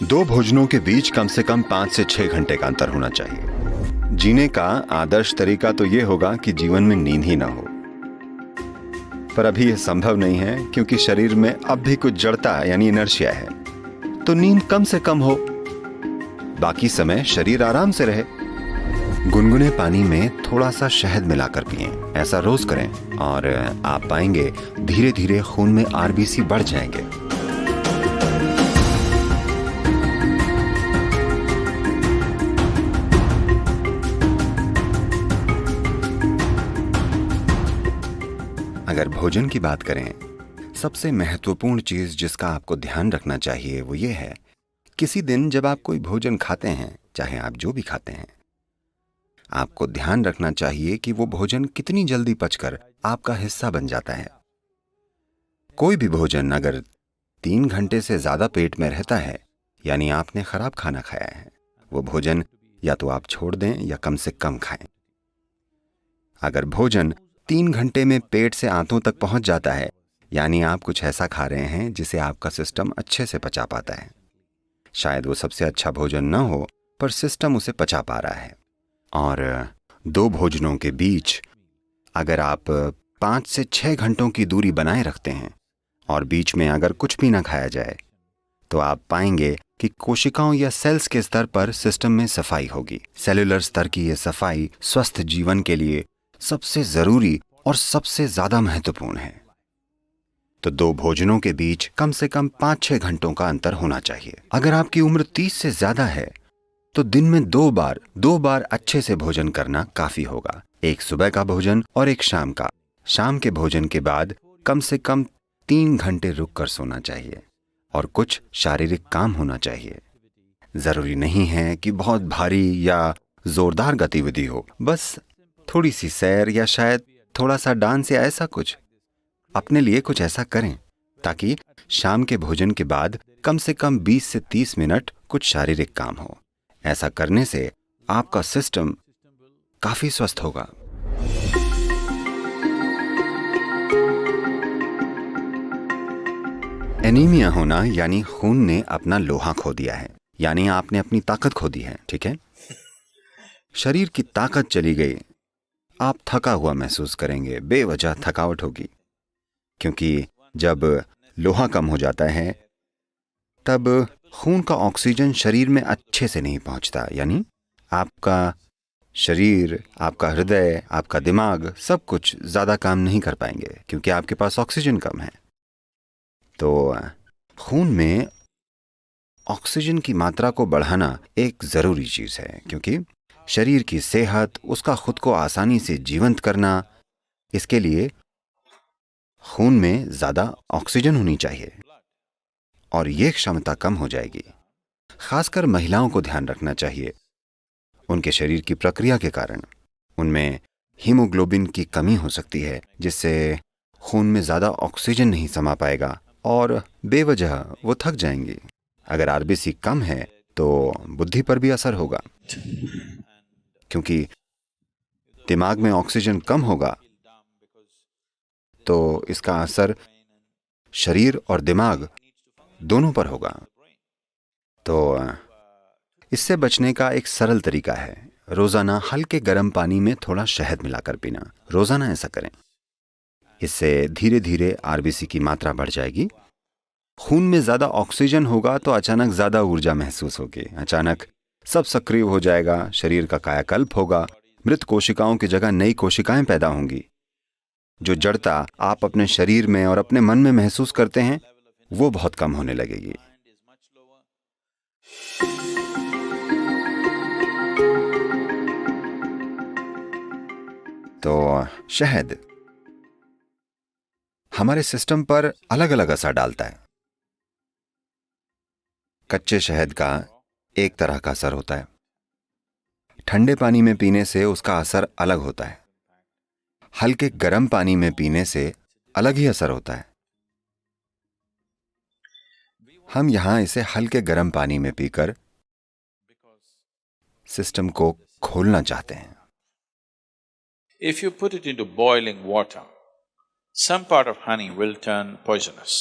दो भोजनों के बीच कम से कम 5 से 6 घंटे का अंतर होना चाहिए। जीने का आदर्श तरीका तो ये होगा कि जीवन में नींद ही ना हो, पर अभी यह संभव नहीं है क्योंकि शरीर में अब भी कुछ जड़ता यानी इनर्शिया है। तो नींद कम से कम हो, बाकी समय शरीर आराम से रहे। गुनगुने पानी में थोड़ा सा शहद मिलाकर पिएं। ऐसा रोज करें और आप पाएंगे धीरे धीरे खून में आरबीसी बढ़ जाएंगे। अगर भोजन की बात करें, सबसे महत्वपूर्ण चीज जिसका आपको ध्यान रखना चाहिए वो ये है, किसी दिन जब आप कोई भोजन खाते हैं, चाहे आप जो भी खाते हैं, आपको ध्यान रखना चाहिए कि वो भोजन कितनी जल्दी पचकर आपका हिस्सा बन जाता है। कोई भी भोजन अगर 3 घंटे से ज्यादा पेट में रहता है, यानी आपने खराब खाना खाया है। वो भोजन या तो आप छोड़ दें या कम से कम खाएं। अगर भोजन 3 घंटे में पेट से आंतों तक पहुंच जाता है, यानी आप कुछ ऐसा खा रहे हैं जिसे आपका सिस्टम अच्छे से पचा पाता है। शायद वो सबसे अच्छा भोजन न हो, पर सिस्टम उसे पचा पा रहा है। और दो भोजनों के बीच अगर आप 5 से 6 घंटों की दूरी बनाए रखते हैं और बीच में अगर कुछ भी ना खाया जाए, तो आप पाएंगे कि कोशिकाओं या सेल्स के स्तर पर सिस्टम में सफाई होगी। सेलुलर स्तर की यह सफाई स्वस्थ जीवन के लिए सबसे जरूरी और सबसे ज्यादा महत्वपूर्ण है। तो दो भोजनों के बीच कम से कम 5-6 घंटों का अंतर होना चाहिए। अगर आपकी उम्र 30 से ज्यादा है तो दिन में 2 बार अच्छे से भोजन करना काफी होगा। एक सुबह का भोजन और एक शाम का। शाम के भोजन के बाद कम से कम 3 घंटे रुक कर सोना चाहिए और कुछ शारीरिक काम होना चाहिए। जरूरी नहीं है कि बहुत भारी या जोरदार गतिविधि हो, बस थोड़ी सी सैर या शायद थोड़ा सा डांस या ऐसा कुछ। अपने लिए कुछ ऐसा करें ताकि शाम के भोजन के बाद कम से कम 20 से 30 मिनट कुछ शारीरिक काम हो। ऐसा करने से आपका सिस्टम काफी स्वस्थ होगा। एनीमिया होना यानी खून ने अपना लोहा खो दिया है, यानी आपने अपनी ताकत खो दी है। ठीक है, शरीर की ताकत चली गई, आप थका हुआ महसूस करेंगे, बेवजह थकावट होगी। क्योंकि जब लोहा कम हो जाता है तब खून का ऑक्सीजन शरीर में अच्छे से नहीं पहुंचता, यानी आपका शरीर, आपका हृदय, आपका दिमाग सब कुछ ज्यादा काम नहीं कर पाएंगे क्योंकि आपके पास ऑक्सीजन कम है। तो खून में ऑक्सीजन की मात्रा को बढ़ाना एक जरूरी चीज है, क्योंकि शरीर की सेहत, उसका खुद को आसानी से जीवंत करना, इसके लिए खून में ज्यादा ऑक्सीजन होनी चाहिए और ये क्षमता कम हो जाएगी। खासकर महिलाओं को ध्यान रखना चाहिए। उनके शरीर की प्रक्रिया के कारण उनमें हीमोग्लोबिन की कमी हो सकती है, जिससे खून में ज्यादा ऑक्सीजन नहीं समा पाएगा और बेवजह वो थक जाएंगी। अगर आरबीसी कम है तो बुद्धि पर भी असर होगा, क्योंकि दिमाग में ऑक्सीजन कम होगा तो इसका असर शरीर और दिमाग दोनों पर होगा। तो इससे बचने का एक सरल तरीका है, रोजाना हल्के गर्म पानी में थोड़ा शहद मिलाकर पीना। रोजाना ऐसा करें। इससे धीरे धीरे आरबीसी की मात्रा बढ़ जाएगी। खून में ज्यादा ऑक्सीजन होगा तो अचानक ज्यादा ऊर्जा महसूस होगी, अचानक सब सक्रिय हो जाएगा, शरीर का कायाकल्प होगा, मृत कोशिकाओं की जगह नई कोशिकाएं पैदा होंगी। जो जड़ता आप अपने शरीर में और अपने मन में महसूस करते हैं वो बहुत कम होने लगेगी। तो शहद हमारे सिस्टम पर अलग अलग असर डालता है। कच्चे शहद का एक तरह का असर होता है, ठंडे पानी में पीने से उसका असर अलग होता है, हल्के गर्म पानी में पीने से अलग ही असर होता है। हम यहां इसे हल्के गर्म पानी में पीकर सिस्टम को खोलना चाहते हैं। If you put it into boiling water, some part of honey will turn poisonous.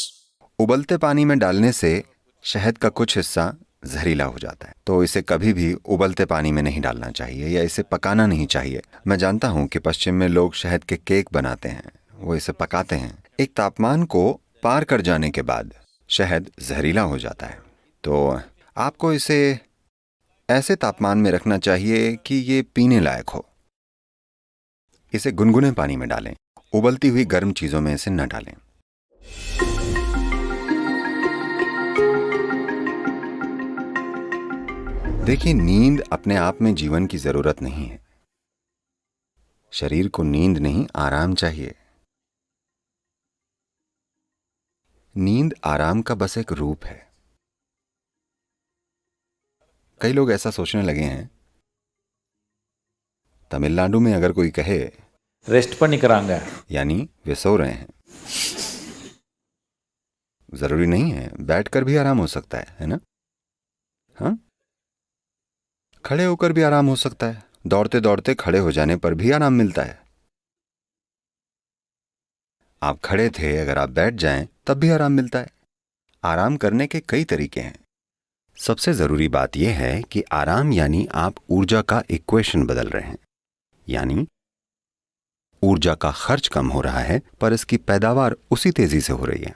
उबलते पानी में डालने से शहद का कुछ हिस्सा जहरीला हो जाता है। तो इसे कभी भी उबलते पानी में नहीं डालना चाहिए या इसे पकाना नहीं चाहिए। मैं जानता हूँ कि पश्चिम में लोग शहद के केक बनाते हैं, वो इसे पकाते हैं। एक तापमान को पार कर जाने के बाद शहद जहरीला हो जाता है। तो आपको इसे ऐसे तापमान में रखना चाहिए कि ये पीने लायक हो। इसे गुनगुने पानी में डालें, उबलती हुई गर्म चीजों में इसे न डालें। देखिए, नींद अपने आप में जीवन की जरूरत नहीं है। शरीर को नींद नहीं, आराम चाहिए। नींद आराम का बस एक रूप है। कई लोग ऐसा सोचने लगे हैं, तमिलनाडु में अगर कोई कहे ரெஸ்ட் பண்ணிக்கறாங்க, यानी वे सो रहे हैं। जरूरी नहीं है, बैठकर भी आराम हो सकता है ना? हाँ, खड़े होकर भी आराम हो सकता है। दौड़ते दौड़ते खड़े हो जाने पर भी आराम मिलता है। आप खड़े थे, अगर आप बैठ जाएं तब भी आराम मिलता है। आराम करने के कई तरीके हैं। सबसे जरूरी बात यह है कि आराम यानी आप ऊर्जा का इक्वेशन बदल रहे हैं, यानी ऊर्जा का खर्च कम हो रहा है पर इसकी पैदावार उसी तेजी से हो रही है।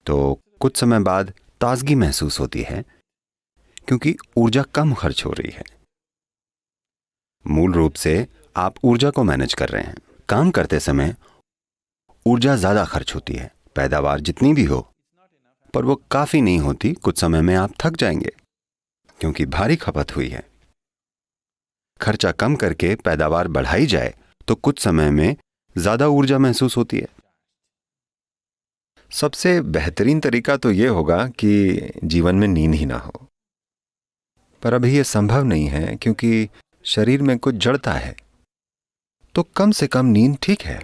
तो कुछ समय बाद ताजगी महसूस होती है क्योंकि ऊर्जा कम खर्च हो रही है। मूल रूप से आप ऊर्जा को मैनेज कर रहे हैं। काम करते समय ऊर्जा ज्यादा खर्च होती है, पैदावार जितनी भी हो, पर वो काफी नहीं होती। कुछ समय में आप थक जाएंगे क्योंकि भारी खपत हुई है। खर्चा कम करके पैदावार बढ़ाई जाए तो कुछ समय में ज्यादा ऊर्जा महसूस होती है। सबसे बेहतरीन तरीका तो यह होगा कि जीवन में नींद ही ना हो, पर अभी यह संभव नहीं है क्योंकि शरीर में कुछ जड़ता है। तो कम से कम नींद ठीक है,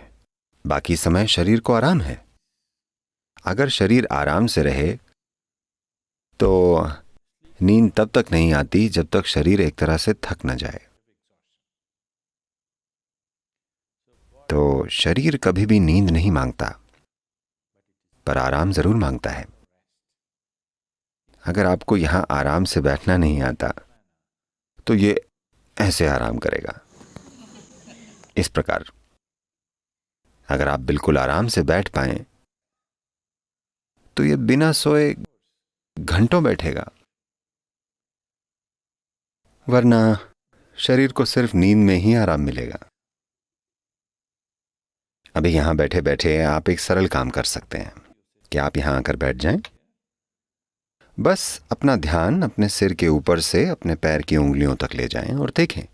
बाकी समय शरीर को आराम है। अगर शरीर आराम से रहे तो नींद तब तक नहीं आती जब तक शरीर एक तरह से थक न जाए। तो शरीर कभी भी नींद नहीं मांगता, पर आराम जरूर मांगता है। अगर आपको यहां आराम से बैठना नहीं आता तो ये ऐसे आराम करेगा, इस प्रकार। अगर आप बिल्कुल आराम से बैठ पाएं तो ये बिना सोए घंटों बैठेगा, वरना शरीर को सिर्फ नींद में ही आराम मिलेगा। अभी यहां बैठे बैठे आप एक सरल काम कर सकते हैं कि आप यहां आकर बैठ जाएं। बस अपना ध्यान अपने सिर के ऊपर से अपने पैर की उंगलियों तक ले जाएं और देखें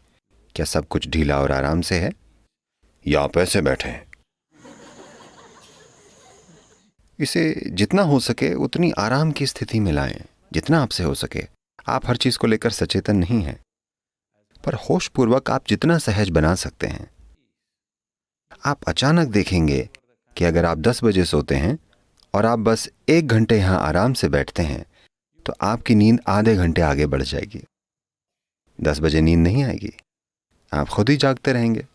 क्या सब कुछ ढीला और आराम से है, या आप ऐसे बैठे हैं। इसे जितना हो सके उतनी आराम की स्थिति में लाएं, जितना आपसे हो सके। आप हर चीज को लेकर सचेतन नहीं हैं, पर होशपूर्वक आप जितना सहज बना सकते हैं। आप अचानक देखेंगे कि अगर आप 10 बजे सोते हैं और आप बस 1 घंटे यहां आराम से बैठते हैं तो आपकी नींद आधे घंटे आगे बढ़ जाएगी। 10 बजे नींद नहीं आएगी, आप खुद ही जागते रहेंगे।